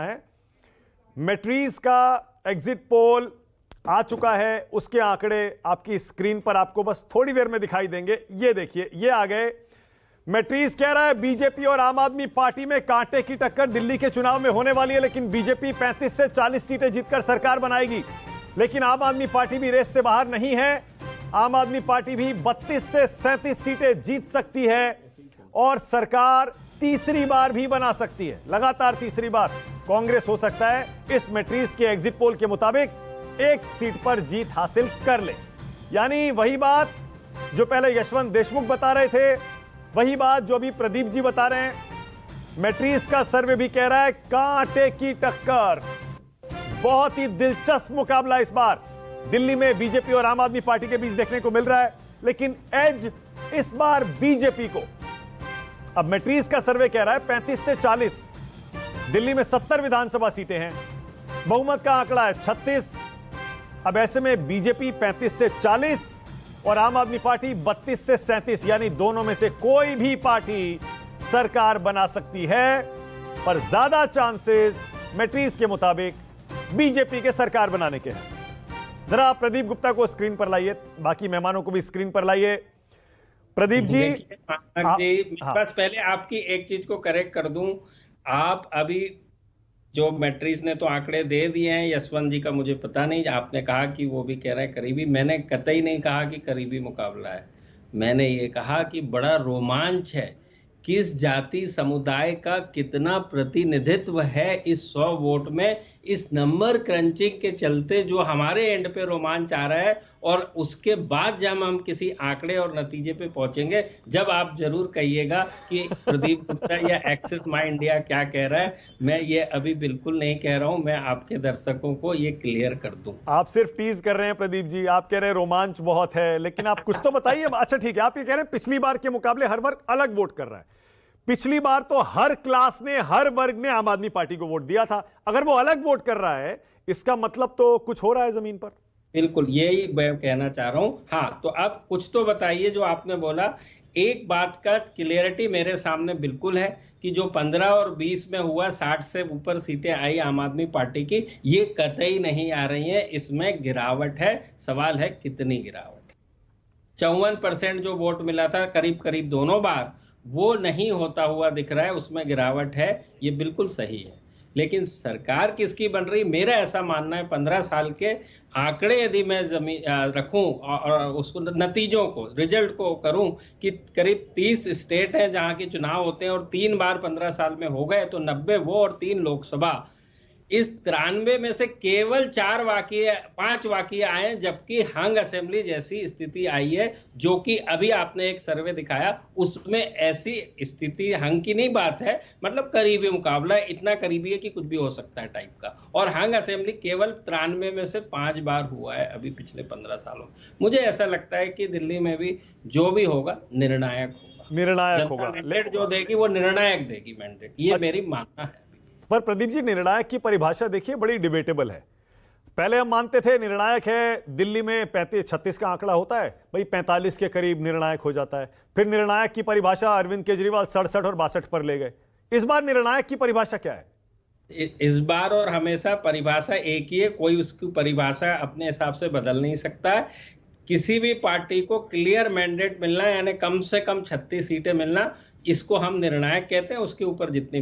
है। मैट्रीज का exit poll आ चुका है, उसके आंकड़े आपकी स्क्रीन पर आपको बस थोड़ी देर में दिखाई देंगे। ये देखिए, ये आ गए। मैट्रीज कह रहा है बीजेपी और आम आदमी पार्टी में कांटे की टक्कर दिल्ली के चुनाव में होने वाली है, लेकिन बीजेपी 35 से 40 सीटें जीतकर सरकार बनाएगी। लेकिन आम आदमी पार्टी भी रेस से बाहर नहीं है। आम आदमी पार्टी भी 32 से 37 सीटें जीत सकती है और सरकार तीसरी बार भी बना सकती है, लगातार तीसरी बार। कांग्रेस हो सकता है इस मैट्रीज के एग्जिट पोल के मुताबिक एक सीट पर जीत हासिल कर ले। यानी वही बात जो पहले यशवंत देशमुख बता रहे थे, वही बात जो अभी प्रदीप जी बता रहे हैं। मैट्रीज का सर्वे भी कह रहा है कांटे की टक्कर। बहुत ही दिलचस्प मुकाबला इस बार दिल्ली में बीजेपी और आम आदमी पार्टी के बीच देखने को मिल रहा है, लेकिन एज इस बार बीजेपी को। अब मैट्रीज का सर्वे कह रहा है 35 से 40। दिल्ली में 70 विधानसभा सीटें हैं, बहुमत का आंकड़ा है 36। अब ऐसे में बीजेपी 35 से 40 और आम आदमी पार्टी 32 से 37, यानी दोनों में से कोई भी पार्टी सरकार बना सकती है, पर ज्यादा चांसेस मैट्रीज के मुताबिक बीजेपी के सरकार बनाने के हैं। जरा प्रदीप गुप्ता को स्क्रीन पर लाइए, बाकी मेहमानों को भी स्क्रीन पर लाइए। प्रदीप जी, बस पहले आपकी एक चीज को करेक्ट कर दूं। आप अभी जो मैट्रीज ने तो आंकड़े दे दिए हैं, यशवंत जी का मुझे पता नहीं, आपने कहा कि वो भी कह रहे हैं करीबी। मैंने कतई नहीं कहा कि करीबी मुकाबला है। मैंने ये कहा कि बड़ा रोमांच है, किस जाति समुदाय का कितना प्रतिनिधित्व है इस 100 वोट में। इस नंबर क्रंचिंग के चलते जो हमारे एंड पे रोमांच आ रहा है, और उसके बाद जब हम किसी आंकड़े और नतीजे पे पहुंचेंगे, जब आप जरूर कहिएगा कि प्रदीप गुप्ता या एक्सिस माई इंडिया क्या कह रहा है। मैं ये अभी बिल्कुल नहीं कह रहा हूं, मैं आपके दर्शकों को ये क्लियर कर दूं। आप सिर्फ टीज कर रहे हैं प्रदीप जी, आप कह रहे हैं रोमांच बहुत है, लेकिन आप कुछ तो बताइए। अच्छा ठीक है, आप ये कह रहे हैं पिछली बार के मुकाबले हर वर्ग अलग वोट कर रहा है। पिछली बार तो हर क्लास ने, हर वर्ग ने आम आदमी पार्टी को वोट दिया था। अगर वो अलग वोट कर रहा है, इसका मतलब तो कुछ हो रहा है जमीन पर। बिल्कुल यही मैं कहना चाह रहा हूं। हाँ, तो अब कुछ तो बताइए जो आपने बोला। एक बात का क्लियरिटी मेरे सामने बिल्कुल है कि जो 15 और 20 में हुआ, 60 से ऊपर सीटें आई आम आदमी पार्टी की, ये कतई नहीं आ रही है, इसमें गिरावट है। सवाल है कितनी गिरावट है। 54% जो वोट मिला था करीब करीब दोनों बार, वो नहीं होता हुआ दिख रहा है, उसमें गिरावट है, ये बिल्कुल सही है। लेकिन सरकार किसकी बन रही, मेरा ऐसा मानना है 15 साल के आंकड़े यदि मैं रखूं और उसको नतीजों को, रिजल्ट को करूं कि करीब 30 स्टेट हैं जहां के चुनाव होते हैं और 3 बार 15 साल में हो गए, तो 90 वो और 3 लोकसभा। इस 93 में से केवल 5 वाकये आए, जबकि हंग असेंबली जैसी स्थिति आई है, जो कि अभी आपने एक सर्वे दिखाया, उसमें ऐसी स्थिति हंग की नहीं बात है, मतलब करीबी मुकाबला है, इतना करीबी है कि कुछ भी हो सकता है टाइप का। और हंग असेंबली केवल 93 में से 5 बार हुआ है अभी पिछले 15 सालों में। मुझे ऐसा लगता है कि दिल्ली में भी जो भी होगा निर्णायक होगा। मैंडेट जो देगी वो निर्णायक देगी मैंडेट, ये मेरी मानना है। पर प्रदीप जी, निर्णायक की परिभाषा देखिए बड़ी डिबेटेबल है। पहले हम मानते थे निर्णायक है, दिल्ली में 35-36 का आंकड़ा होता है, भाई 45 के करीब निर्णायक हो जाता है। फिर निर्णायक की परिभाषा अरविंद केजरीवाल 67 और 62 पर ले गए। इस बार निर्णायक की परिभाषा क्या है? इस बार और हमेशा परिभाषा एक ही है, कोई उसकी परिभाषा अपने हिसाब से बदल नहीं सकता है। किसी भी पार्टी को क्लियर मैंडेट मिलना, यानी कम से कम 36 सीटें मिलना, इसको हम निर्णायक कहते हैं। उसके ऊपर जितनी